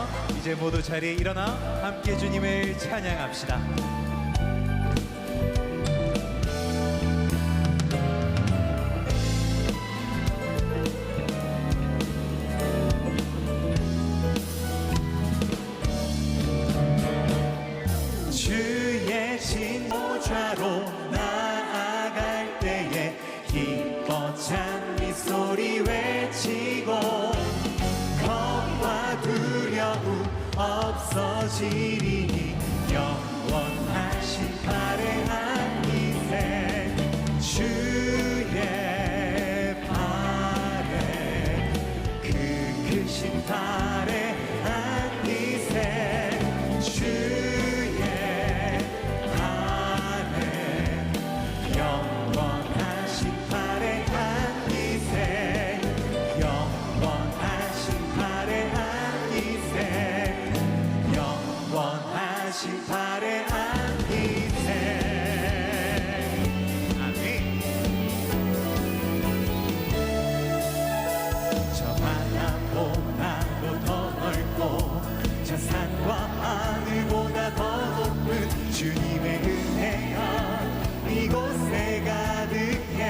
기도하며 이제 모두 자리에 일어나 함께 주님을 찬양합시다. 주의 진보좌로 나아갈 때에 기뻐 찬미 소리 외치고 겁과 두려움 없어지리니 영원하신 발에 안기세 주의 발에 그 크신 발에 안기세 주의 발에 영원하신 발에 안기세 영원하신 발에 안기세 영원하신 발에 안기세 아멘. 저 바다보다도 더 넓고 저 산과 하늘보다 더 높은 주님의 은혜가 이곳에 가득해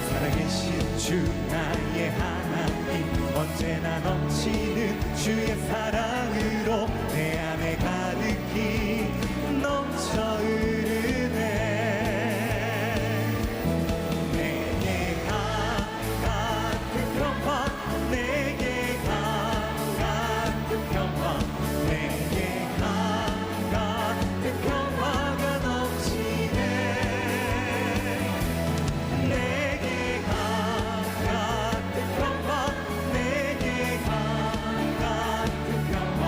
살아계신 주 나의 하나님 언제나 넘치는 주의 사랑으로 내 안에 가득히 넘쳐 흐르네 내게 같은 평화 내게 같은 평화 내게 같은 평화가 넘치네 내게 같은 평화 내게 같은 평화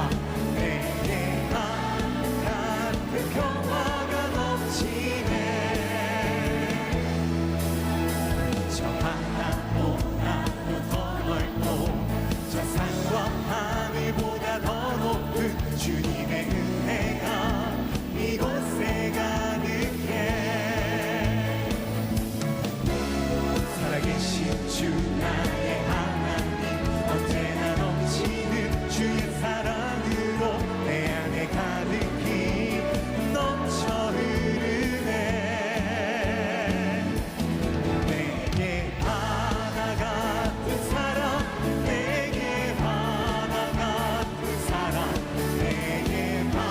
내게 같은 평화가 넘치네 저 바다보다도 더 넓고 저 산과 하늘보다 더 높은 주님의 은혜가 이곳에 가득해 살아계신 주 나의 하나님 언제나 넘치는 주의 사랑으로 내 안에 가득히 넘쳐 흐르네 내게 하나 같은 사랑 내게 하나 같은 사랑 내게 하나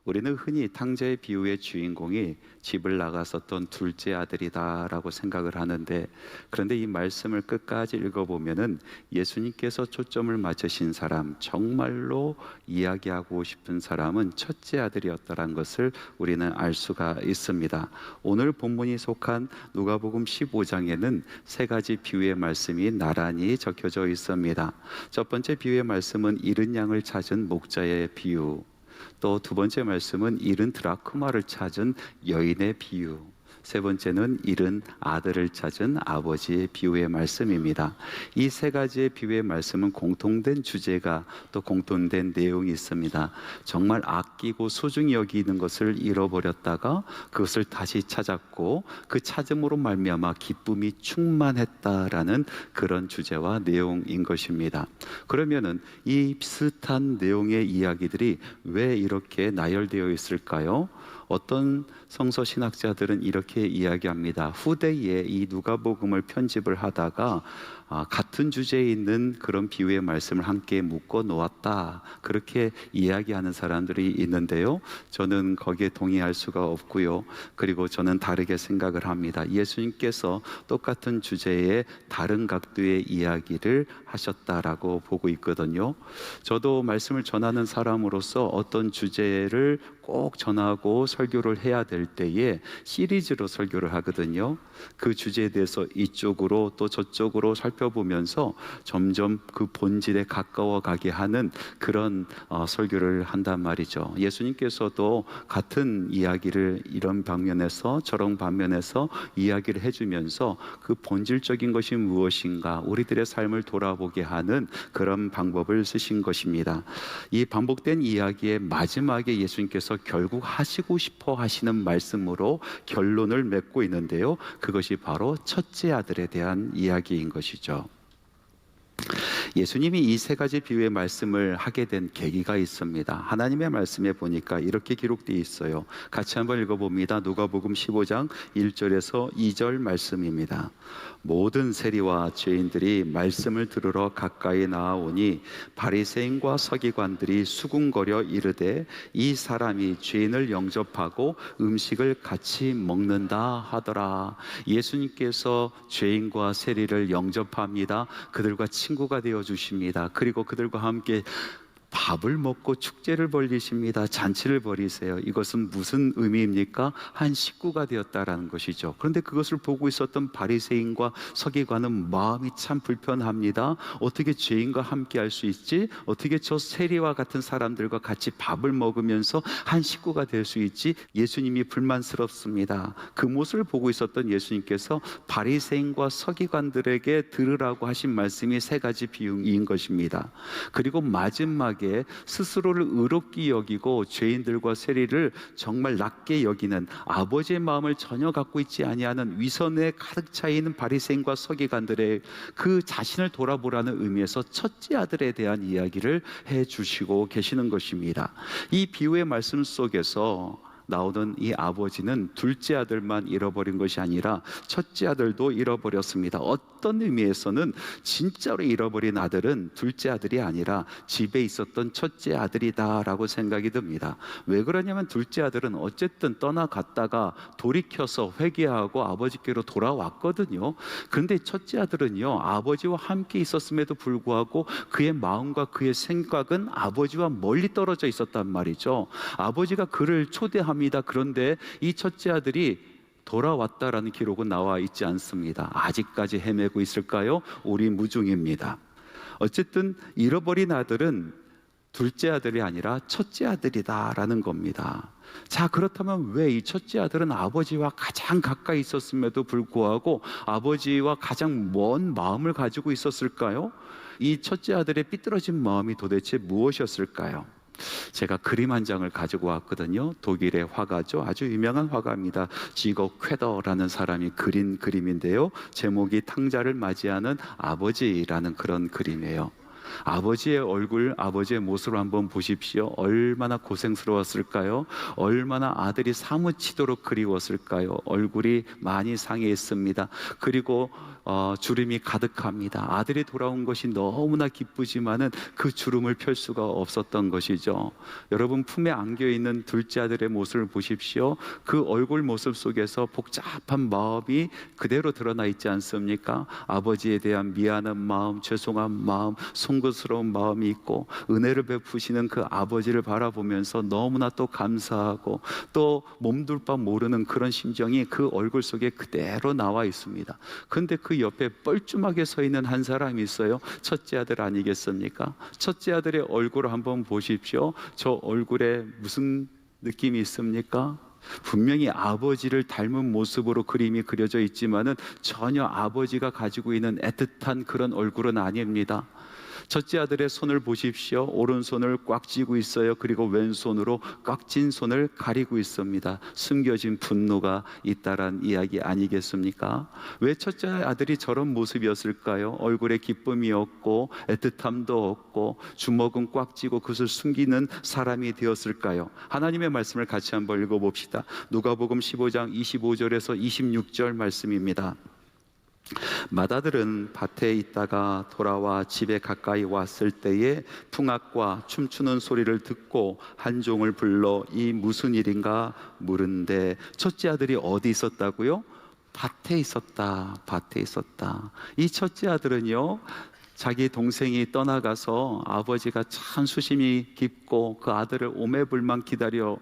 우리는 흔히 탕자의 비유의 주인공이 집을 나갔었던 둘째 아들이다라고 생각을 하는데, 그런데 이 말씀을 끝까지 읽어보면은 예수님께서 초점을 맞추신 사람, 정말로 이야기하고 싶은 사람은 첫째 아들이었다는 것을 우리는 알 수가 있습니다. 오늘 본문이 속한 누가복음 15장에는 세 가지 비유의 말씀이 나란히 적혀져 있습니다. 첫 번째 비유의 말씀은 잃은 양을 찾은 목자의 비유, 또 두 번째 말씀은 잃은 드라크마를 찾은 여인의 비유, 세 번째는 잃은 아들을 찾은 아버지의 비유의 말씀입니다. 이 세 가지의 비유의 말씀은 공통된 주제가 또 공통된 내용이 있습니다. 정말 아끼고 소중히 여기는 것을 잃어버렸다가 그것을 다시 찾았고 그 찾음으로 말미암아 기쁨이 충만했다라는 그런 주제와 내용인 것입니다. 그러면은 이 비슷한 내용의 이야기들이 왜 이렇게 나열되어 있을까요? 어떤 성서 신학자들은 이렇게 이야기합니다. 후대에 이 누가복음을 편집을 하다가 같은 주제에 있는 그런 비유의 말씀을 함께 묶어 놓았다, 그렇게 이야기하는 사람들이 있는데요, 저는 거기에 동의할 수가 없고요. 그리고 저는 다르게 생각을 합니다. 예수님께서 똑같은 주제에 다른 각도의 이야기를 하셨다라고 보고 있거든요. 저도 말씀을 전하는 사람으로서 어떤 주제를 꼭 전하고 설교를 해야 될 때에 시리즈로 설교를 하거든요. 그 주제에 대해서 이쪽으로 또 저쪽으로 살펴보면서 점점 그 본질에 가까워 가게 하는 그런 설교를 한단 말이죠. 예수님께서도 같은 이야기를 이런 방면에서 저런 방면에서 이야기를 해주면서 그 본질적인 것이 무엇인가 우리들의 삶을 돌아보게 하는 그런 방법을 쓰신 것입니다. 이 반복된 이야기의 마지막에 예수님께서 결국 하시고 싶어 하시는 말씀으로 결론을 맺고 있는데요, 그것이 바로 첫째 아들에 대한 이야기인 것이죠. 예수님이 이 세 가지 비유의 말씀을 하게 된 계기가 있습니다. 하나님의 말씀에 보니까 이렇게 기록되어 있어요. 같이 한번 읽어봅니다. 누가복음 15장 1절에서 2절 말씀입니다. 모든 세리와 죄인들이 말씀을 들으러 가까이 나아오니 바리새인과 서기관들이 수군거려 이르되 이 사람이 죄인을 영접하고 음식을 같이 먹는다 하더라. 예수님께서 죄인과 세리를 영접합니다. 그들과 친구가 되어 주십니다. 그리고 그들과 함께 밥을 먹고 축제를 벌리십니다. 잔치를 벌이세요. 이것은 무슨 의미입니까? 한 식구가 되었다라는 것이죠. 그런데 그것을 보고 있었던 바리새인과 서기관은 마음이 참 불편합니다. 어떻게 죄인과 함께 할 수 있지? 어떻게 저 세리와 같은 사람들과 같이 밥을 먹으면서 한 식구가 될 수 있지? 예수님이 불만스럽습니다. 그 모습을 보고 있었던 예수님께서 바리새인과 서기관들에게 들으라고 하신 말씀이 세 가지 비유인 것입니다. 그리고 마지막에 스스로를 의롭게 여기고 죄인들과 세리를 정말 낮게 여기는 아버지의 마음을 전혀 갖고 있지 아니하는 위선에 가득 차 있는 바리새인과 서기관들의 그 자신을 돌아보라는 의미에서 첫째 아들에 대한 이야기를 해주시고 계시는 것입니다. 이 비유의 말씀 속에서 나오는 이 아버지는 둘째 아들만 잃어버린 것이 아니라 첫째 아들도 잃어버렸습니다. 어떤 의미에서는 진짜로 잃어버린 아들은 둘째 아들이 아니라 집에 있었던 첫째 아들이다라고 생각이 듭니다. 왜 그러냐면 둘째 아들은 어쨌든 떠나갔다가 돌이켜서 회개하고 아버지께로 돌아왔거든요. 그런데 첫째 아들은요, 아버지와 함께 있었음에도 불구하고 그의 마음과 그의 생각은 아버지와 멀리 떨어져 있었단 말이죠. 아버지가 그를 초대합니다. 그런데 이 첫째 아들이 돌아왔다라는 기록은 나와 있지 않습니다. 아직까지 헤매고 있을까요? 우리 무중입니다. 어쨌든 잃어버린 아들은 둘째 아들이 아니라 첫째 아들이다라는 겁니다. 자, 그렇다면 왜 이 첫째 아들은 아버지와 가장 가까이 있었음에도 불구하고 아버지와 가장 먼 마음을 가지고 있었을까요? 이 첫째 아들의 삐뚤어진 마음이 도대체 무엇이었을까요? 제가 그림 한 장을 가지고 왔거든요. 독일의 화가죠. 아주 유명한 화가입니다. 지거 쾌더라는 사람이 그린 그림인데요, 제목이 탕자를 맞이하는 아버지라는 그런 그림이에요. 아버지의 얼굴, 아버지의 모습을 한번 보십시오. 얼마나 고생스러웠을까요? 얼마나 아들이 사무치도록 그리웠을까요? 얼굴이 많이 상해 있습니다. 그리고 주름이 가득합니다. 아들이 돌아온 것이 너무나 기쁘지만은 그 주름을 펼 수가 없었던 것이죠. 여러분, 품에 안겨 있는 둘째 아들의 모습을 보십시오. 그 얼굴 모습 속에서 복잡한 마음이 그대로 드러나 있지 않습니까? 아버지에 대한 미안한 마음, 죄송한 마음, 송구스러운 마음이 있고, 은혜를 베푸시는 그 아버지를 바라보면서 너무나 또 감사하고 또 몸둘 바 모르는 그런 심정이 그 얼굴 속에 그대로 나와 있습니다. 그런데 그 옆에 뻘쭘하게 서 있는 한 사람이 있어요. 첫째 아들 아니겠습니까? 첫째 아들의 얼굴을 한번 보십시오. 저 얼굴에 무슨 느낌이 있습니까? 분명히 아버지를 닮은 모습으로 그림이 그려져 있지만은 전혀 아버지가 가지고 있는 애틋한 그런 얼굴은 아닙니다. 첫째 아들의 손을 보십시오. 오른손을 꽉 쥐고 있어요. 그리고 왼손으로 꽉 쥔 손을 가리고 있습니다. 숨겨진 분노가 있다란 이야기 아니겠습니까? 왜 첫째 아들이 저런 모습이었을까요? 얼굴에 기쁨이 없고 애틋함도 없고 주먹은 꽉 쥐고 그것을 숨기는 사람이 되었을까요? 하나님의 말씀을 같이 한번 읽어봅시다. 누가복음 15장 25절에서 26절 말씀입니다. 맏아들은 밭에 있다가 돌아와 집에 가까이 왔을 때에 풍악과 춤추는 소리를 듣고 한 종을 불러 이 무슨 일인가 물은데, 첫째 아들이 어디 있었다고요? 밭에 있었다. 밭에 있었다. 이 첫째 아들은요, 자기 동생이 떠나가서 아버지가 참 수심이 깊고 그 아들을 오매불만 기다려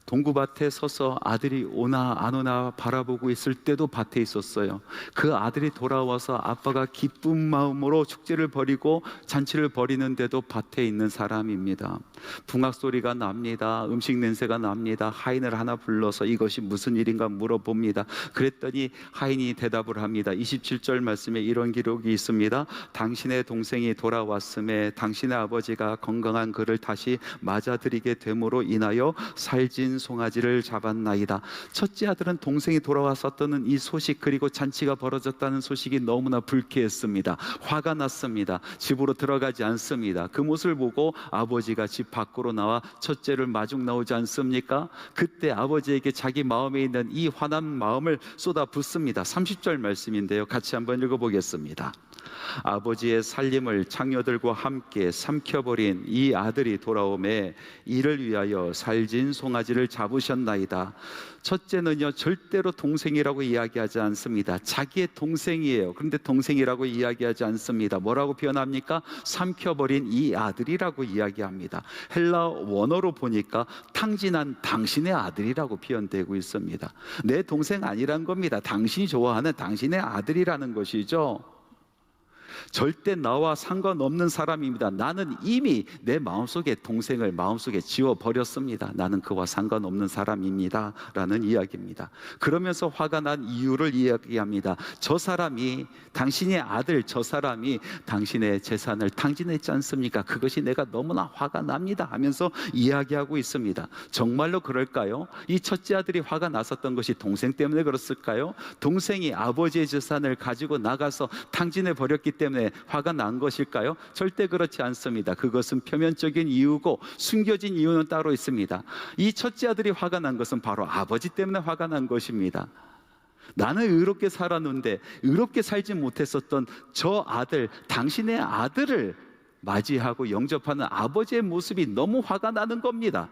동구밭에 서서 아들이 오나 안 오나 바라보고 있을 때도 밭에 있었어요. 그 아들이 돌아와서 아빠가 기쁜 마음으로 축제를 벌이고 잔치를 벌이는데도 밭에 있는 사람입니다. 붕악 소리가 납니다. 음식 냄새가 납니다. 하인을 하나 불러서 이것이 무슨 일인가 물어봅니다. 그랬더니 하인이 대답을 합니다. 27절 말씀에 이런 기록이 있습니다. 당신의 동생이 돌아왔음에 당신의 아버지가 건강한 그를 다시 맞아들이게 됨으로 인하여 살진 송아지를 잡았나이다. 첫째 아들은 동생이 돌아왔었다는 이 소식, 그리고 잔치가 벌어졌다는 소식이 너무나 불쾌했습니다. 화가 났습니다. 집으로 들어가지 않습니다. 그 모습을 보고 아버지가 집 밖으로 나와 첫째를 마중 나오지 않습니까? 그때 아버지에게 자기 마음에 있는 이 화난 마음을 쏟아붓습니다. 30절 말씀인데요, 같이 한번 읽어보겠습니다. 아버지의 살림을 장녀들과 함께 삼켜버린 이 아들이 돌아오매 이를 위하여 살진 송아지를 잡으셨나이다. 첫째는요, 절대로 동생이라고 이야기하지 않습니다. 자기의 동생이에요. 그런데 동생이라고 이야기하지 않습니다. 뭐라고 표현합니까? 삼켜버린 이 아들이라고 이야기합니다. 헬라 원어로 보니까 탕진한 당신의 아들이라고 표현되고 있습니다. 내 동생 아니란 겁니다. 당신이 좋아하는 당신의 아들이라는 것이죠. 절대 나와 상관없는 사람입니다. 나는 이미 내 마음속에 동생을 마음속에 지워버렸습니다. 나는 그와 상관없는 사람입니다 라는 이야기입니다. 그러면서 화가 난 이유를 이야기합니다. 저 사람이, 당신의 아들 저 사람이 당신의 재산을 탕진했지 않습니까? 그것이 내가 너무나 화가 납니다 하면서 이야기하고 있습니다. 정말로 그럴까요? 이 첫째 아들이 화가 났었던 것이 동생 때문에 그랬을까요? 동생이 아버지의 재산을 가지고 나가서 탕진해 버렸기 때문에 화가 난 것일까요? 절대 그렇지 않습니다. 그것은 표면적인 이유고 숨겨진 이유는 따로 있습니다. 이 첫째 아들이 화가 난 것은 바로 아버지 때문에 화가 난 것입니다. 나는 의롭게 살았는데 의롭게 살지 못했었던 저 아들, 당신의 아들을 맞이하고 영접하는 아버지의 모습이 너무 화가 나는 겁니다.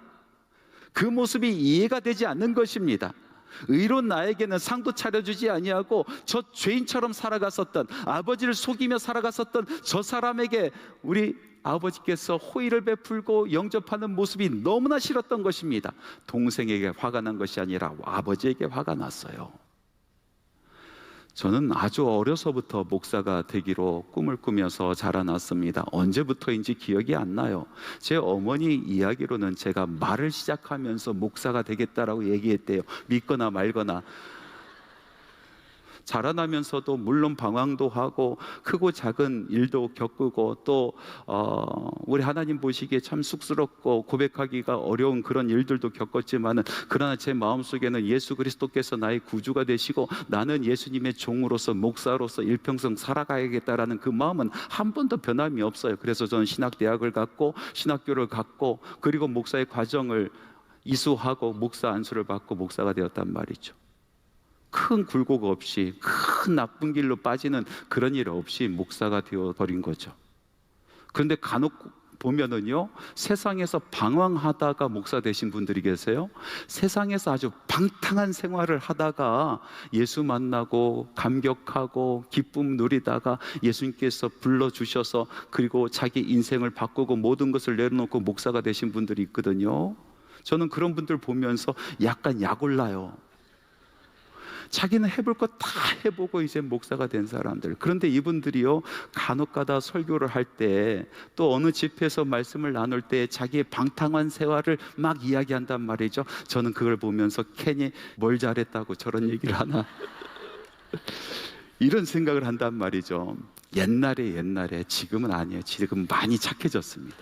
그 모습이 이해가 되지 않는 것입니다. 의로운 나에게는 상도 차려주지 아니하고 저 죄인처럼 살아갔었던, 아버지를 속이며 살아갔었던 저 사람에게 우리 아버지께서 호의를 베풀고 영접하는 모습이 너무나 싫었던 것입니다. 동생에게 화가 난 것이 아니라 아버지에게 화가 났어요. 저는 아주 어려서부터 목사가 되기로 꿈을 꾸면서 자라났습니다. 언제부터인지 기억이 안 나요. 제 어머니 이야기로는 제가 말을 시작하면서 목사가 되겠다라고 얘기했대요. 믿거나 말거나. 자라나면서도 물론 방황도 하고 크고 작은 일도 겪고 또 우리 하나님 보시기에 참 쑥스럽고 고백하기가 어려운 그런 일들도 겪었지만은, 그러나 제 마음속에는 예수 그리스도께서 나의 구주가 되시고 나는 예수님의 종으로서 목사로서 일평생 살아가야겠다라는 그 마음은 한 번도 변함이 없어요. 그래서 저는 신학대학을 갔고 신학교를 갔고 그리고 목사의 과정을 이수하고 목사 안수를 받고 목사가 되었단 말이죠. 큰 굴곡 없이, 큰 나쁜 길로 빠지는 그런 일 없이 목사가 되어버린 거죠. 그런데 간혹 보면은요, 세상에서 방황하다가 목사 되신 분들이 계세요. 세상에서 아주 방탕한 생활을 하다가 예수 만나고 감격하고 기쁨 누리다가 예수님께서 불러주셔서 그리고 자기 인생을 바꾸고 모든 것을 내려놓고 목사가 되신 분들이 있거든요. 저는 그런 분들 보면서 약간 약올라요. 자기는 해볼 거 다 해보고 이제 목사가 된 사람들. 그런데 이분들이요, 간혹가다 설교를 할 때 또 어느 집회에서 말씀을 나눌 때 자기의 방탕한 생활을 막 이야기한단 말이죠. 저는 그걸 보면서 괜히 뭘 잘했다고 저런 얘기를 하나 이런 생각을 한단 말이죠. 옛날에 지금은 아니에요. 지금 많이 착해졌습니다.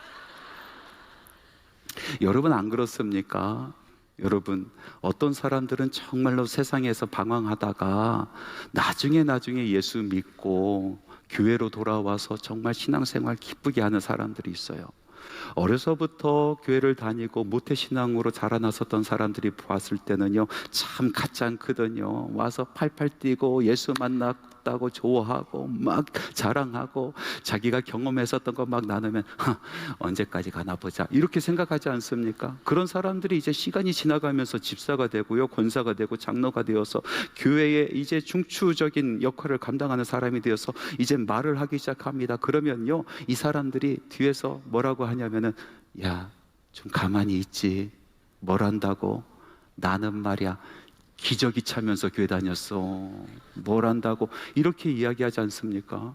여러분 안 그렇습니까? 여러분, 어떤 사람들은 정말로 세상에서 방황하다가 나중에 예수 믿고 교회로 돌아와서 정말 신앙생활 기쁘게 하는 사람들이 있어요. 어려서부터 교회를 다니고 모태신앙으로 자라났었던 사람들이 보았을 때는요, 참 가짱크거든요. 와서 팔팔 뛰고 예수 만났다고 좋아하고 막 자랑하고 자기가 경험했었던 거 막 나누면 언제까지 가나 보자 이렇게 생각하지 않습니까? 그런 사람들이 이제 시간이 지나가면서 집사가 되고요, 권사가 되고 장로가 되어서 교회에 이제 중추적인 역할을 감당하는 사람이 되어서 이제 말을 하기 시작합니다. 그러면요, 이 사람들이 뒤에서 뭐라고 하냐면은, 야, 좀 가만히 있지, 뭘 한다고? 나는 말이야 기저귀 차면서 교회 다녔어, 뭘 한다고? 이렇게 이야기하지 않습니까?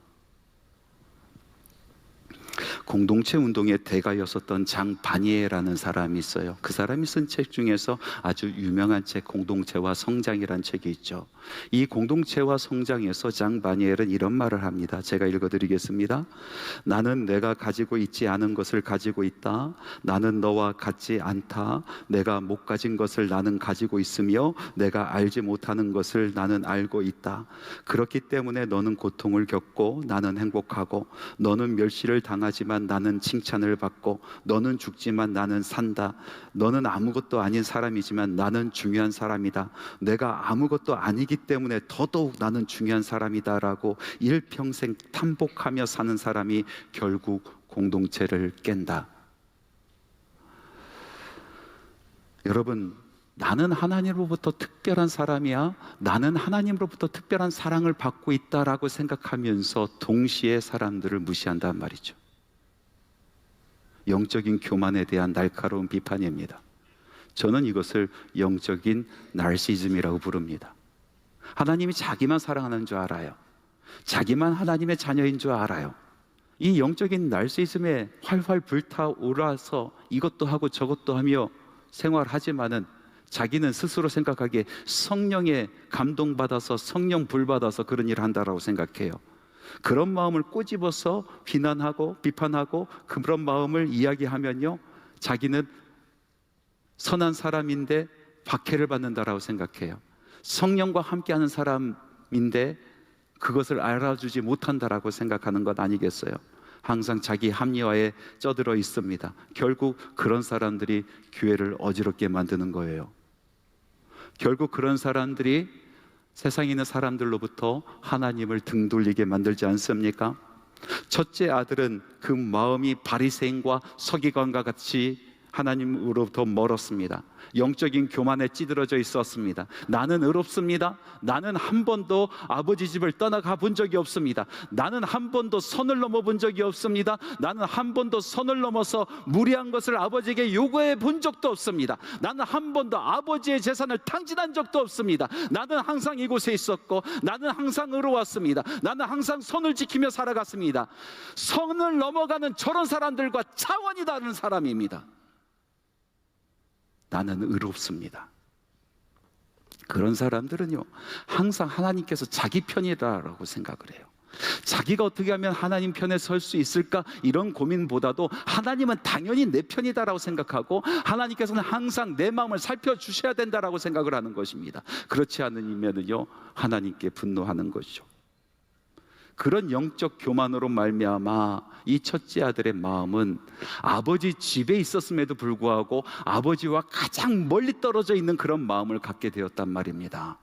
공동체 운동의 대가였었던 장 바니에라는 사람이 있어요. 그 사람이 쓴 책 중에서 아주 유명한 책 공동체와 성장이라는 책이 있죠. 이 공동체와 성장에서 장 바니엘은 이런 말을 합니다. 제가 읽어드리겠습니다. 나는 내가 가지고 있지 않은 것을 가지고 있다. 나는 너와 같지 않다. 내가 못 가진 것을 나는 가지고 있으며 내가 알지 못하는 것을 나는 알고 있다. 그렇기 때문에 너는 고통을 겪고 나는 행복하고, 너는 멸시를 당하지만 나는 칭찬을 받고, 너는 죽지만 나는 산다. 너는 아무것도 아닌 사람이지만 나는 중요한 사람이다. 내가 아무것도 아니기 때문에 더더욱 나는 중요한 사람이다라고 일평생 탐복하며 사는 사람이 결국 공동체를 깬다. 여러분, 나는 하나님으로부터 특별한 사람이야, 나는 하나님으로부터 특별한 사랑을 받고 있다라고 생각하면서 동시에 사람들을 무시한단 말이죠. 영적인 교만에 대한 날카로운 비판입니다. 저는 이것을 영적인 나르시즘이라고 부릅니다. 하나님이 자기만 사랑하는 줄 알아요. 자기만 하나님의 자녀인 줄 알아요. 이 영적인 나르시즘에 활활 불타오라서 이것도 하고 저것도 하며 생활하지만은 자기는 스스로 생각하기에 성령에 감동받아서 성령 불받아서 그런 일을 한다라고 생각해요. 그런 마음을 꼬집어서 비난하고 비판하고 그런 마음을 이야기하면요, 자기는 선한 사람인데 박해를 받는다라고 생각해요. 성령과 함께하는 사람인데 그것을 알아주지 못한다라고 생각하는 것 아니겠어요? 항상 자기 합리화에 쩌들어 있습니다. 결국 그런 사람들이 교회를 어지럽게 만드는 거예요. 결국 그런 사람들이 세상에 있는 사람들로부터 하나님을 등 돌리게 만들지 않습니까? 첫째 아들은 그 마음이 바리새인과 서기관과 같이 하나님으로부터 멀었습니다. 영적인 교만에 찌들어져 있었습니다. 나는 의롭습니다. 나는 한 번도 아버지 집을 떠나가 본 적이 없습니다. 나는 한 번도 선을 넘어 본 적이 없습니다. 나는 한 번도 선을 넘어서 무리한 것을 아버지에게 요구해 본 적도 없습니다. 나는 한 번도 아버지의 재산을 탕진한 적도 없습니다. 나는 항상 이곳에 있었고, 나는 항상 의로웠습니다. 나는 항상 선을 지키며 살아갔습니다. 선을 넘어가는 저런 사람들과 차원이 다른 사람입니다. 나는 의롭습니다. 그런 사람들은요, 항상 하나님께서 자기 편이다라고 생각을 해요. 자기가 어떻게 하면 하나님 편에 설 수 있을까, 이런 고민보다도 하나님은 당연히 내 편이다라고 생각하고 하나님께서는 항상 내 마음을 살펴주셔야 된다라고 생각을 하는 것입니다. 그렇지 않으면요, 하나님께 분노하는 것이죠. 그런 영적 교만으로 말미암아 이 첫째 아들의 마음은 아버지 집에 있었음에도 불구하고 아버지와 가장 멀리 떨어져 있는 그런 마음을 갖게 되었단 말입니다.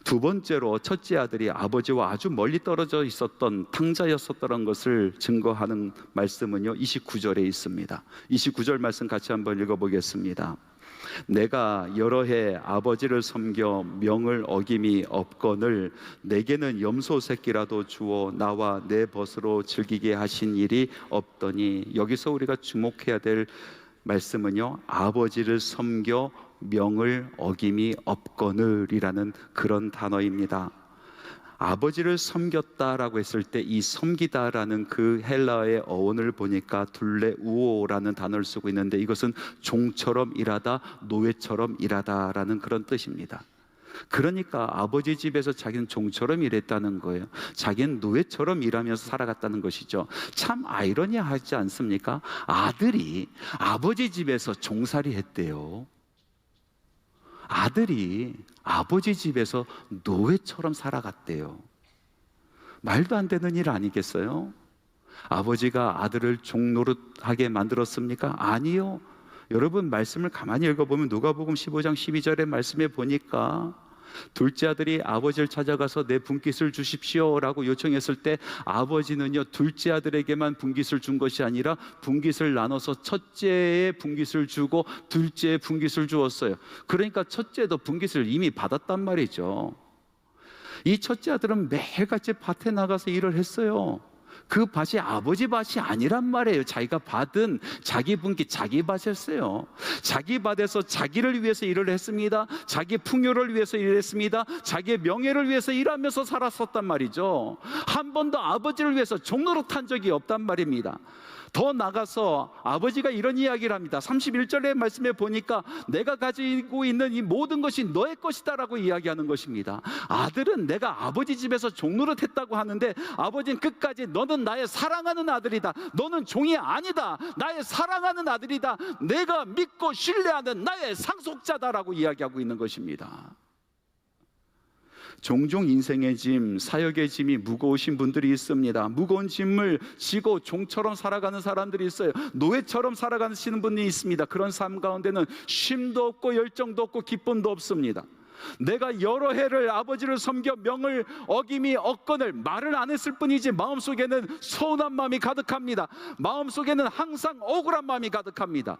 두 번째로 첫째 아들이 아버지와 아주 멀리 떨어져 있었던 탕자였었던 것을 증거하는 말씀은요, 29절에 있습니다. 29절 말씀 같이 한번 읽어보겠습니다. 내가 여러 해 아버지를 섬겨 명을 어김이 없거늘 내게는 염소 새끼라도 주어 나와 내 벗으로 즐기게 하신 일이 없더니, 여기서 우리가 주목해야 될 말씀은요, 아버지를 섬겨 명을 어김이 없거늘이라는 그런 단어입니다. 아버지를 섬겼다라고 했을 때 이 섬기다라는 그 헬라어의 어원을 보니까 둘레우오라는 단어를 쓰고 있는데, 이것은 종처럼 일하다, 노예처럼 일하다라는 그런 뜻입니다. 그러니까 아버지 집에서 자기는 종처럼 일했다는 거예요. 자기는 노예처럼 일하면서 살아갔다는 것이죠. 참 아이러니하지 않습니까? 아들이 아버지 집에서 종살이 했대요. 아들이 아버지 집에서 노예처럼 살아갔대요. 말도 안 되는 일 아니겠어요? 아버지가 아들을 종노릇하게 만들었습니까? 아니요. 여러분, 말씀을 가만히 읽어보면 누가복음 15장 12절의 말씀에 보니까 둘째 아들이 아버지를 찾아가서 내 분깃을 주십시오라고 요청했을 때 아버지는요, 둘째 아들에게만 분깃을 준 것이 아니라 분깃을 나눠서 첫째의 분깃을 주고 둘째의 분깃을 주었어요. 그러니까 첫째도 분깃을 이미 받았단 말이죠. 이 첫째 아들은 매일같이 밭에 나가서 일을 했어요. 그 밭이 아버지 밭이 아니란 말이에요. 자기가 받은 자기 분깃, 자기 밭이었어요. 자기 밭에서 자기를 위해서 일을 했습니다. 자기 풍요를 위해서 일했습니다. 자기의 명예를 위해서 일하면서 살았었단 말이죠. 한 번도 아버지를 위해서 종노릇한 적이 없단 말입니다. 더 나가서 아버지가 이런 이야기를 합니다. 31절의 말씀에 보니까 내가 가지고 있는 이 모든 것이 너의 것이다 라고 이야기하는 것입니다. 아들은 내가 아버지 집에서 종노릇했다고 하는데 아버지는 끝까지 너는 나의 사랑하는 아들이다, 너는 종이 아니다, 나의 사랑하는 아들이다, 내가 믿고 신뢰하는 나의 상속자다라고 이야기하고 있는 것입니다. 종종 인생의 짐, 사역의 짐이 무거우신 분들이 있습니다. 무거운 짐을 지고 종처럼 살아가는 사람들이 있어요. 노예처럼 살아가시는 분이 있습니다. 그런 삶 가운데는 쉼도 없고 열정도 없고 기쁨도 없습니다. 내가 여러 해를 아버지를 섬겨 명을 어김이 없거늘 말을 안 했을 뿐이지 마음속에는 서운한 마음이 가득합니다. 마음속에는 항상 억울한 마음이 가득합니다.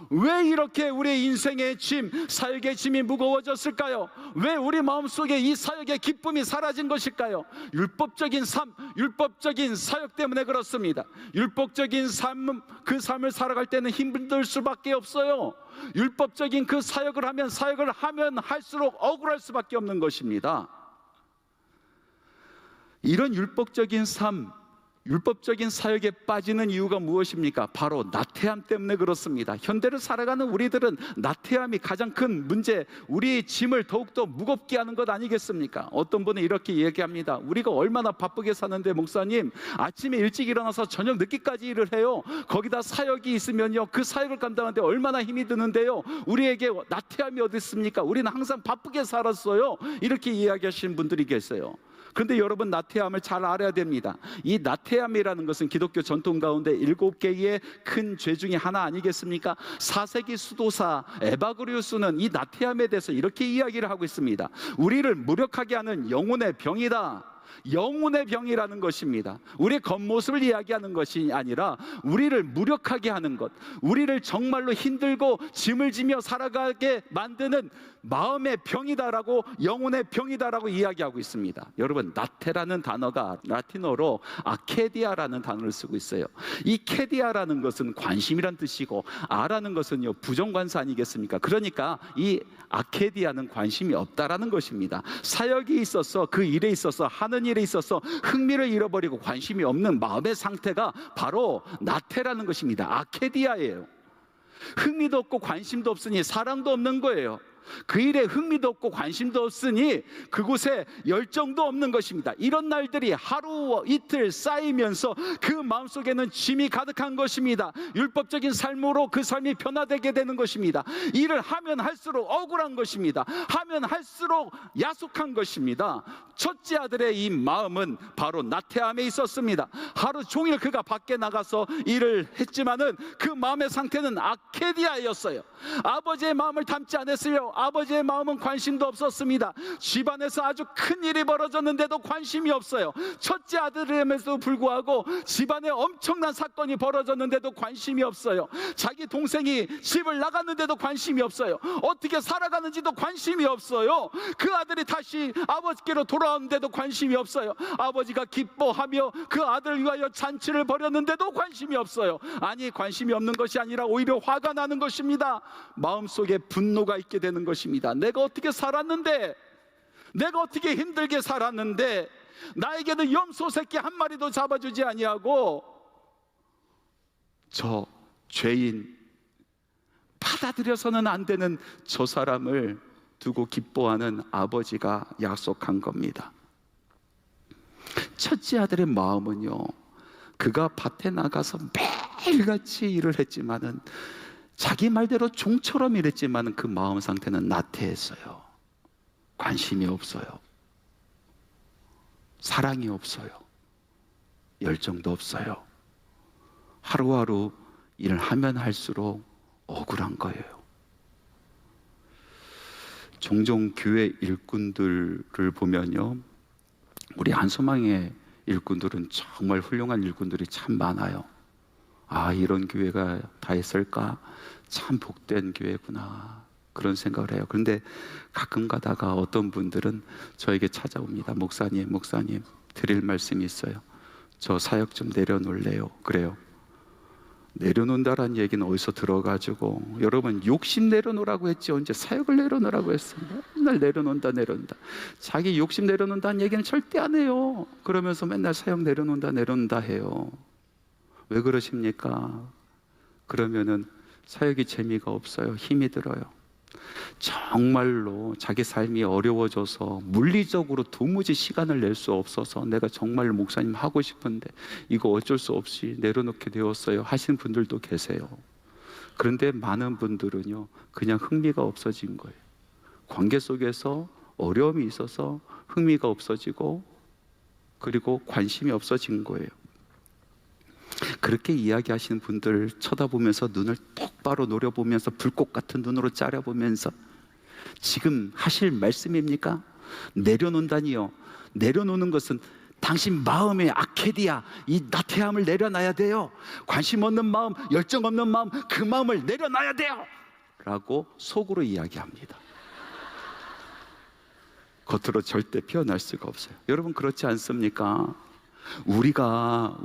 왜 이렇게 우리의 인생의 짐, 사역의 짐이 무거워졌을까요? 왜 우리 마음속에 이 사역의 기쁨이 사라진 것일까요? 율법적인 삶, 율법적인 사역 때문에 그렇습니다. 율법적인 삶, 그 삶을 살아갈 때는 힘들 수밖에 없어요. 율법적인 그 사역을 하면 할수록 억울할 수밖에 없는 것입니다. 이런 율법적인 삶, 율법적인 사역에 빠지는 이유가 무엇입니까? 바로 나태함 때문에 그렇습니다. 현대를 살아가는 우리들은 나태함이 가장 큰 문제, 우리의 짐을 더욱더 무겁게 하는 것 아니겠습니까? 어떤 분은 이렇게 얘기합니다. 우리가 얼마나 바쁘게 사는데 목사님, 아침에 일찍 일어나서 저녁 늦게까지 일을 해요. 거기다 사역이 있으면요, 그 사역을 감당하는데 얼마나 힘이 드는데요, 우리에게 나태함이 어디 있습니까? 우리는 항상 바쁘게 살았어요. 이렇게 이야기하시는 분들이 계세요. 그런데 여러분, 나태함을 잘 알아야 됩니다. 이 나태함이라는 것은 기독교 전통 가운데 7개의 큰 죄 중에 하나 아니겠습니까? 4세기 수도사 에바그리우스는 이 나태함에 대해서 이렇게 이야기를 하고 있습니다. 우리를 무력하게 하는 영혼의 병이다. 영혼의 병이라는 것입니다. 우리의 겉모습을 이야기하는 것이 아니라 우리를 무력하게 하는 것, 우리를 정말로 힘들고 짐을 지며 살아가게 만드는 마음의 병이다라고, 영혼의 병이다라고 이야기하고 있습니다. 여러분, 나태라는 단어가 라틴어로 아케디아라는 단어를 쓰고 있어요. 이 케디아라는 것은 관심이란 뜻이고 아라는 것은요, 부정관사 아니겠습니까? 그러니까 이 아케디아는 관심이 없다라는 것입니다. 사역이 있어서, 그 일에 있어서, 하는 일에 있어서 흥미를 잃어버리고 관심이 없는 마음의 상태가 바로 나태라는 것입니다. 아케디아예요. 흥미도 없고 관심도 없으니 사랑도 없는 거예요. 그 일에 흥미도 없고 관심도 없으니 그곳에 열정도 없는 것입니다. 이런 날들이 하루 이틀 쌓이면서 그 마음속에는 짐이 가득한 것입니다. 율법적인 삶으로 그 삶이 변화되게 되는 것입니다. 일을 하면 할수록 억울한 것입니다. 하면 할수록 야속한 것입니다. 첫째 아들의 이 마음은 바로 나태함에 있었습니다. 하루 종일 그가 밖에 나가서 일을 했지만은 그 마음의 상태는 아케디아였어요. 아버지의 마음을 담지 않았어요. 아버지의 마음은 관심도 없었습니다. 집안에서 아주 큰 일이 벌어졌는데도 관심이 없어요. 첫째 아들임에도 불구하고 집안에 엄청난 사건이 벌어졌는데도 관심이 없어요. 자기 동생이 집을 나갔는데도 관심이 없어요. 어떻게 살아가는지도 관심이 없어요. 그 아들이 다시 아버지께로 돌아오는데도 관심이 없어요. 아버지가 기뻐하며 그 아들을 위하여 잔치를 벌였는데도 관심이 없어요. 아니, 관심이 없는 것이 아니라 오히려 화가 나는 것입니다. 마음속에 분노가 있게 되는 것입니다. 내가 어떻게 살았는데, 내가 어떻게 힘들게 살았는데 나에게는 염소 새끼 한 마리도 잡아주지 아니하고 저 죄인, 받아들여서는 안 되는 저 사람을 두고 기뻐하는 아버지가 약속한 겁니다. 첫째 아들의 마음은요, 그가 밭에 나가서 매일같이 일을 했지만은, 자기 말대로 종처럼 일했지만은 그 마음 상태는 나태했어요. 관심이 없어요. 사랑이 없어요. 열정도 없어요. 하루하루 일을 하면 할수록 억울한 거예요. 종종 교회 일꾼들을 보면요, 우리 한소망의 일꾼들은 정말 훌륭한 일꾼들이 참 많아요. 아, 이런 교회가 다 있을까? 참 복된 교회구나, 그런 생각을 해요. 그런데 가끔 가다가 어떤 분들은 저에게 찾아옵니다. 목사님 드릴 말씀이 있어요. 저 사역 좀 내려놓을래요. 그래요. 내려놓는다라는 얘기는 어디서 들어가지고, 여러분 욕심 내려놓으라고 했지 언제 사역을 내려놓으라고 했습니다. 맨날 내려놓는다. 자기 욕심 내려놓는다는 얘기는 절대 안 해요. 그러면서 맨날 사역 내려놓는다 해요. 왜 그러십니까? 그러면은 사역이 재미가 없어요. 힘이 들어요. 정말로 자기 삶이 어려워져서 물리적으로 도무지 시간을 낼 수 없어서 내가 정말로 목사님 하고 싶은데 이거 어쩔 수 없이 내려놓게 되었어요 하시는 분들도 계세요. 그런데 많은 분들은요, 그냥 흥미가 없어진 거예요. 관계 속에서 어려움이 있어서 흥미가 없어지고, 그리고 관심이 없어진 거예요. 그렇게 이야기하시는 분들 쳐다보면서 눈을 똑바로 노려보면서 불꽃 같은 눈으로 째려보면서, 지금 하실 말씀입니까? 내려놓다니요. 내려놓는 것은 당신 마음의 아케디아, 이 나태함을 내려놔야 돼요. 관심 없는 마음, 열정 없는 마음, 그 마음을 내려놔야 돼요 라고 속으로 이야기합니다. 겉으로 절대 표현할 수가 없어요. 여러분, 그렇지 않습니까? 우리가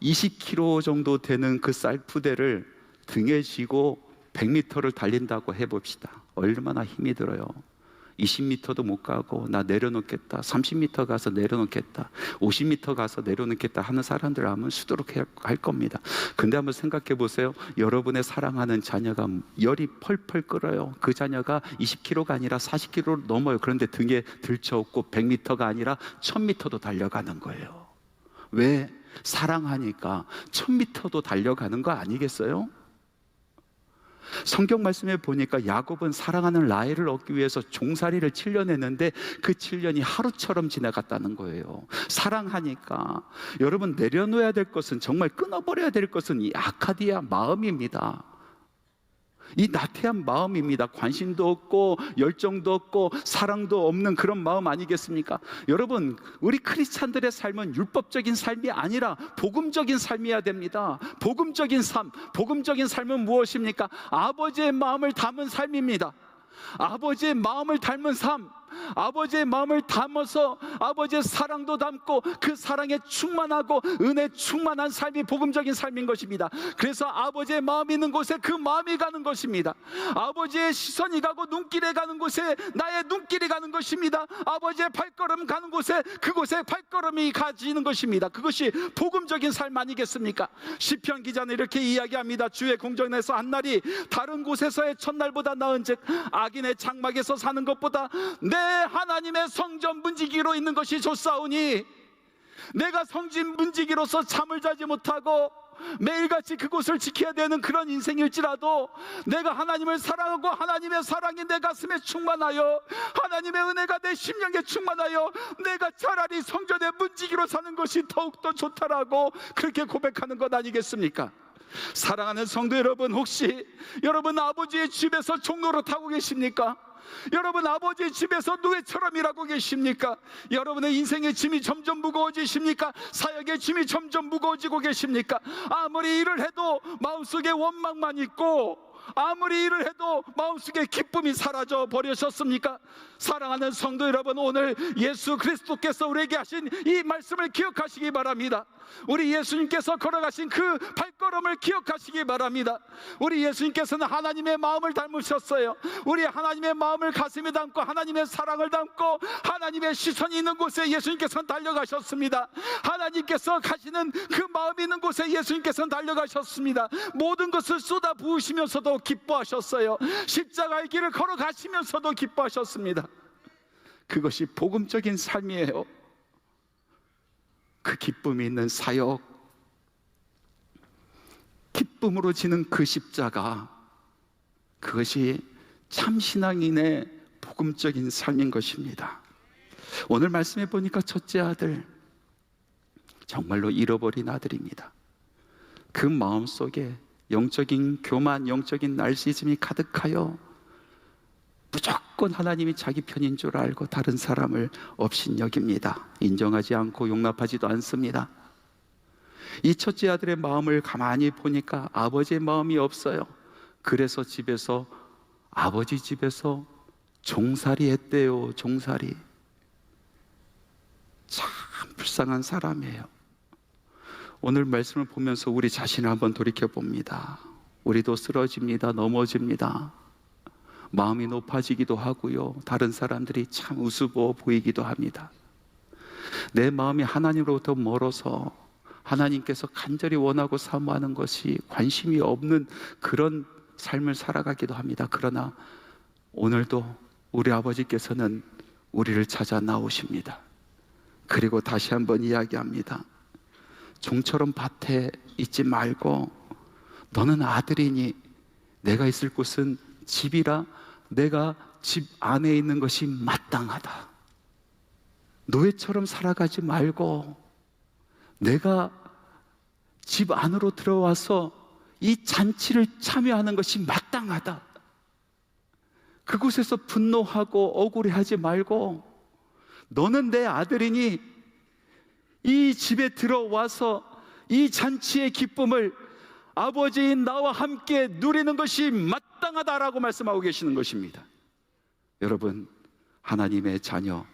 20kg 정도 되는 그 쌀푸대를 등에 지고 100m를 달린다고 해봅시다. 얼마나 힘이 들어요. 20m도 못 가고 나 내려놓겠다, 30m 가서 내려놓겠다, 50m 가서 내려놓겠다 하는 사람들 하면 수두룩할 겁니다. 근데 한번 생각해 보세요. 여러분의 사랑하는 자녀가 열이 펄펄 끓어요. 그 자녀가 20kg가 아니라 40kg를 넘어요. 그런데 등에 들쳐없고 100m가 아니라 1000m도 달려가는 거예요. 왜? 사랑하니까 1000m도 달려가는 거 아니겠어요? 성경 말씀에 보니까 야곱은 사랑하는 라헬을 얻기 위해서 종살이를 7년 했는데 그 7년이 하루처럼 지나갔다는 거예요. 사랑하니까. 여러분, 내려놓아야 될 것은, 정말 끊어버려야 될 것은 이 아카디아 마음입니다. 이 나태한 마음입니다. 관심도 없고 열정도 없고 사랑도 없는 그런 마음 아니겠습니까? 여러분, 우리 크리스찬들의 삶은 율법적인 삶이 아니라 복음적인 삶이어야 됩니다. 복음적인 삶은 무엇입니까? 아버지의 마음을 담은 삶입니다. 아버지의 마음을 닮은 삶. 아버지의 마음을 담아서 아버지의 사랑도 담고 그 사랑에 충만하고 은혜 충만한 삶이 복음적인 삶인 것입니다. 그래서 아버지의 마음이 있는 곳에 그 마음이 가는 것입니다. 아버지의 시선이 가고 눈길에 가는 곳에 나의 눈길이 가는 것입니다. 아버지의 발걸음 가는 곳에 그곳에 발걸음이 가지는 것입니다. 그것이 복음적인 삶 아니겠습니까? 시편 기자는 이렇게 이야기합니다. 주의 궁전에서 한 날이 다른 곳에서의 첫날보다 나은즉 악인의 장막에서 사는 것보다 내 하나님의 성전 문지기로 있는 것이 좋사오니, 내가 성전 문지기로서 잠을 자지 못하고 매일같이 그곳을 지켜야 되는 그런 인생일지라도 내가 하나님을 사랑하고 하나님의 사랑이 내 가슴에 충만하여 하나님의 은혜가 내 심령에 충만하여 내가 차라리 성전의 문지기로 사는 것이 더욱더 좋다라고 그렇게 고백하는 것 아니겠습니까? 사랑하는 성도 여러분, 혹시 여러분 아버지의 집에서 종로를 타고 계십니까? 여러분 아버지의 집에서 노예처럼 일하고 계십니까? 여러분의 인생의 짐이 점점 무거워지십니까? 사역의 짐이 점점 무거워지고 계십니까? 아무리 일을 해도 마음속에 원망만 있고 아무리 일을 해도 마음속에 기쁨이 사라져 버리셨습니까? 사랑하는 성도 여러분, 오늘 예수 그리스도께서 우리에게 하신 이 말씀을 기억하시기 바랍니다. 우리 예수님께서 걸어가신 그 발걸음을 기억하시기 바랍니다. 우리 예수님께서는 하나님의 마음을 닮으셨어요. 우리 하나님의 마음을 가슴에 담고 하나님의 사랑을 담고 하나님의 시선이 있는 곳에 예수님께서는 달려가셨습니다. 하나님께서 가시는 그 마음이 있는 곳에 예수님께서는 달려가셨습니다. 모든 것을 쏟아 부으시면서도 기뻐하셨어요. 십자가의 길을 걸어가시면서도 기뻐하셨습니다. 그것이 복음적인 삶이에요. 그 기쁨이 있는 사역, 기쁨으로 지는 그 십자가, 그것이 참 신앙인의 복음적인 삶인 것입니다. 오늘 말씀해 보니까 첫째 아들, 정말로 잃어버린 아들입니다. 그 마음속에 영적인 교만, 영적인 나르시즘이 가득하여 무조건 하나님이 자기 편인 줄 알고 다른 사람을 업신여깁니다. 인정하지 않고 용납하지도 않습니다. 이 첫째 아들의 마음을 가만히 보니까 아버지의 마음이 없어요. 그래서 집에서, 아버지 집에서 종살이 했대요. 종살이. 참 불쌍한 사람이에요. 오늘 말씀을 보면서 우리 자신을 한번 돌이켜 봅니다. 우리도 쓰러집니다. 넘어집니다. 마음이 높아지기도 하고요, 다른 사람들이 참 우스워 보이기도 합니다. 내 마음이 하나님으로부터 멀어서 하나님께서 간절히 원하고 사모하는 것이 관심이 없는 그런 삶을 살아가기도 합니다. 그러나 오늘도 우리 아버지께서는 우리를 찾아 나오십니다. 그리고 다시 한번 이야기합니다. 종처럼 밭에 있지 말고 너는 아들이니 내가 있을 곳은 집이라 내가 집 안에 있는 것이 마땅하다. 노예처럼 살아가지 말고 내가 집 안으로 들어와서 이 잔치를 참여하는 것이 마땅하다. 그곳에서 분노하고 억울해하지 말고 너는 내 아들이니 이 집에 들어와서 이 잔치의 기쁨을 아버지인 나와 함께 누리는 것이 마땅하다라고 말씀하고 계시는 것입니다. 여러분, 하나님의 자녀,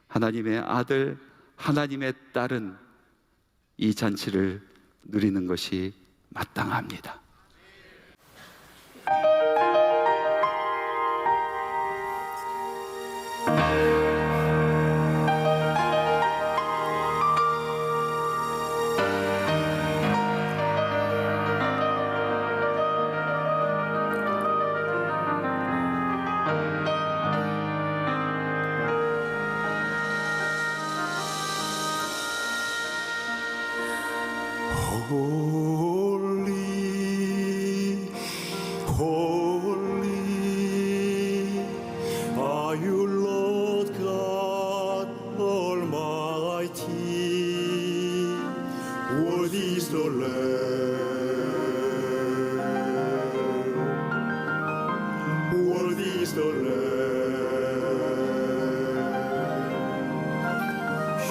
하나님의 아들, 하나님의 딸은 이 잔치를 누리는 것이 마땅합니다. Holy, holy are you, Lord God Almighty. Worthy is the Lamb. Worthy is the Lamb.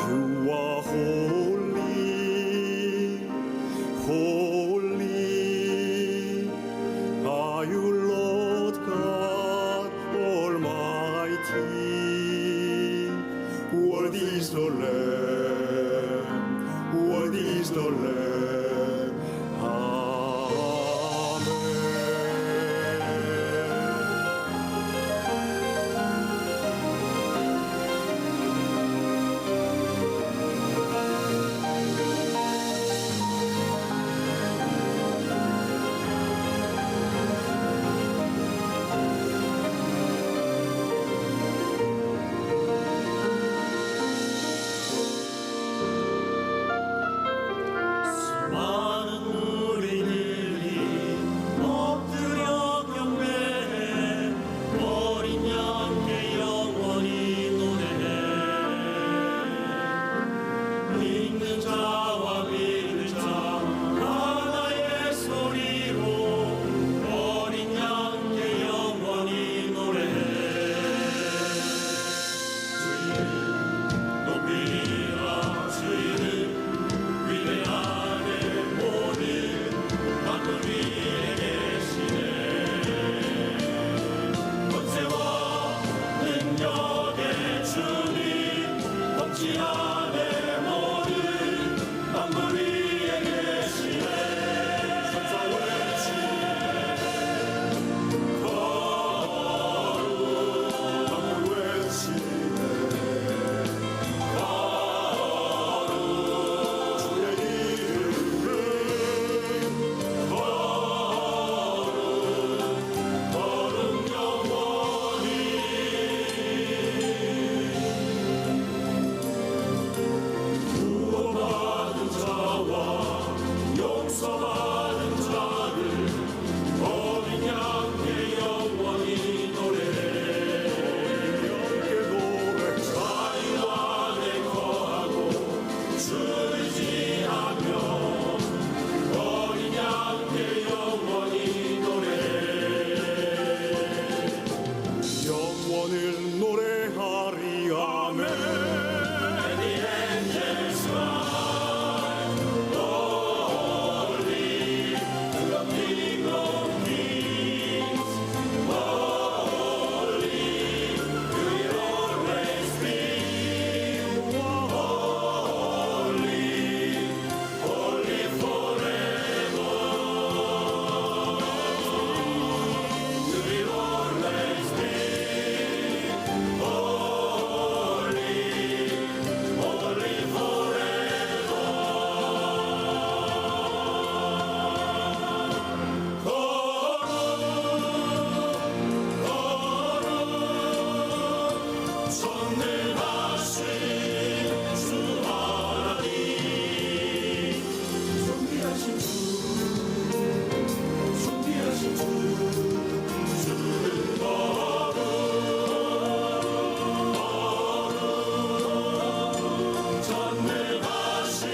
You are holy. Holy are you, Lord God Almighty. the Lamb. Amen. 수많은 무리들이 엎드려 경배해 어린 양께 영원히 노래해 믿는 자와 믿는 자 하나의 소리로 어린 양께 영원히 노래해 주님 높이라 주님 위대하네 모든 만물 위에 계시네 권세와 능력의 주님 통치하네 모든 만물 위에 계시네 천사 외치네 만물 외치네 주의 이름은 거룩 영원히 구원받은 자와 용서받은 자를 어린 양께 영원히 노래해 함께 노래 자유 안에 거하고 주를 지하며 어린 양께 영원히 노래해 영원을 노래하리 아멘. The angels cry, holy, to the King of Kings. Holy, you will always be. Holy, holy forever. You will always be. Holy, holy forever. 전능하신 주 하나님 존귀하신 존귀하신 주는 전능하신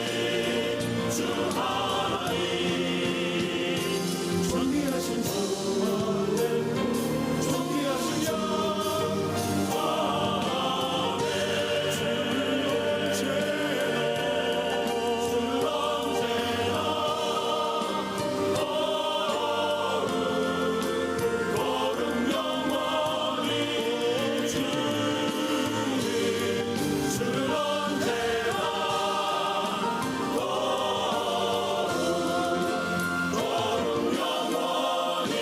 주 하나님 존귀하신 존귀하신 주 거룩 영원히 주는 언제나 거룩 영원히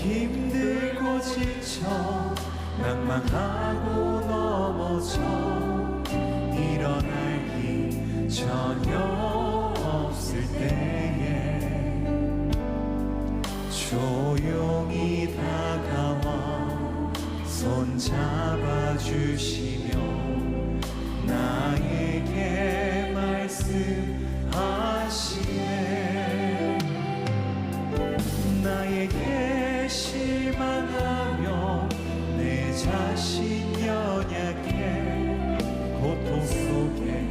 힘들고 지쳐 낭만하고 넘어져 일어날 힘 전혀 없을 때에 조용히 다가와 손 잡아주시며 나에게 말씀하시네 나에게 실망하며 내 자신 연약해 고통 속에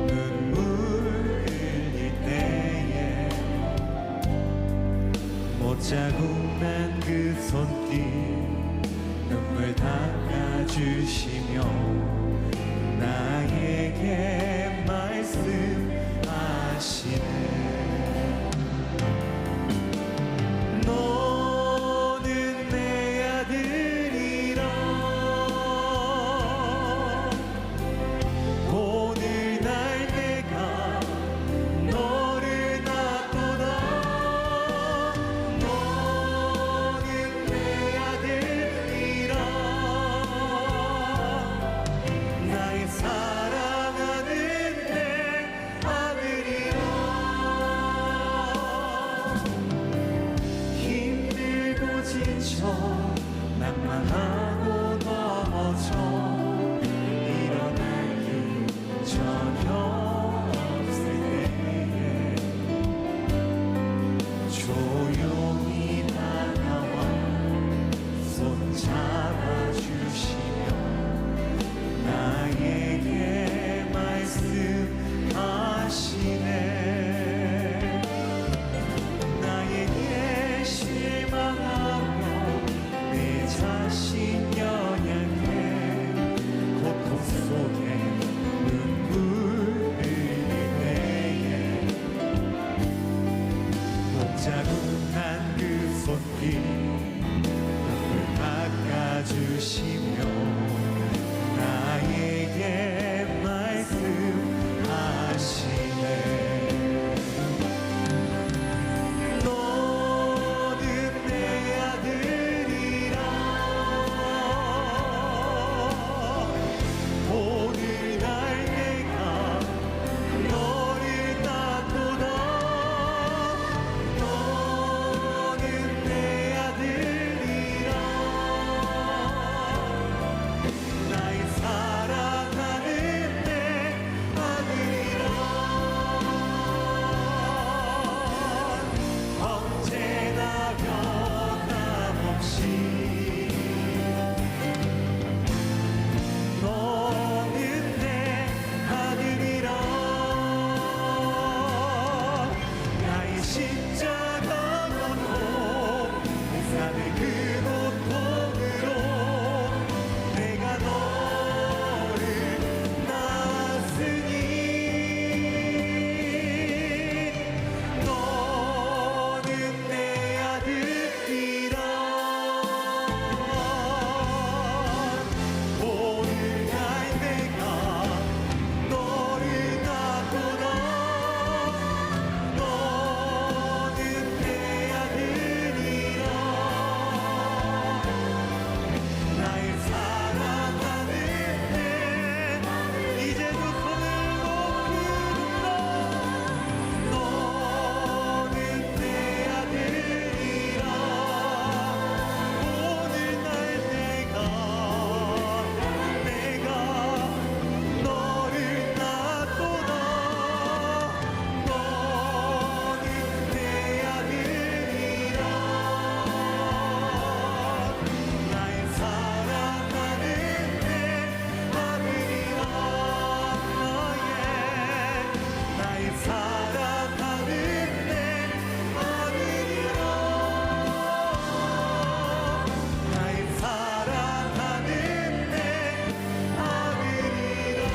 눈물 흘릴 때에 못자국 난 그 손길 눈물 닦아주시며 나에게 말씀하시네. 너는 내 아들이라 오늘 날 내가 너를 낳도다. 너는 내 아들이라 나의 사랑하는 내 아들이라. 힘들고 지쳐 난만하고 넘어져 일어날 길 전혀 없을 때에 조용히 다가와 손 잡아주시며 나에게 말씀하시네. 나에게 실망하며 내 자신 연약해 고통 속에 눈물 흘릴 때에 목자국 난 그 손길 눈물 닦아주시며 나에게 말씀하시네. 너는 내 아들이라 오늘 날 내가 너를 낳도다. 너는 내 아들이라 나의 사랑하는 내 아들이라. 언제나 변함없이 너는 내 아들이라. 나의 십자가 고통 산의 그 고통으로 내가 너를 낳았으니 너는 내 아들이라. 오늘 날 내가 너를 낳도다. 너는 내 아들이라 나의 사랑하는 내 이제도 손을 높이 들어. 너는 내 아들이라. 오늘 날 내가 너를 낳도다. 너는 내 아들이라. 나의 사랑하는 내 아들이라. 나의 사랑하는 내 아들이라. 나의 사랑하는 내 아들이라.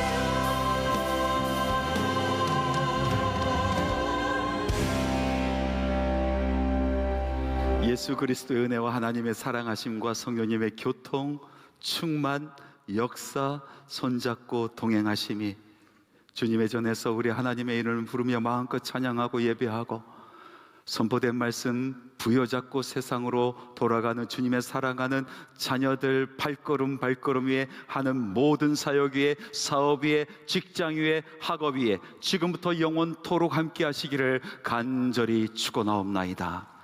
예수 그리스도의 은혜와 하나님의 사랑하심과 성령님의 교통, 충만, 역사, 손잡고 동행하심이 주님의 전에서 우리 하나님의 이름을 부르며 마음껏 찬양하고 예배하고 선포된 말씀 부여잡고 세상으로 돌아가는 주님의 사랑하는 자녀들 발걸음 위에 하는 모든 사역 위에 사업 위에 직장 위에 학업 위에 지금부터 영원토록 함께 하시기를 간절히 축원하옵나이다.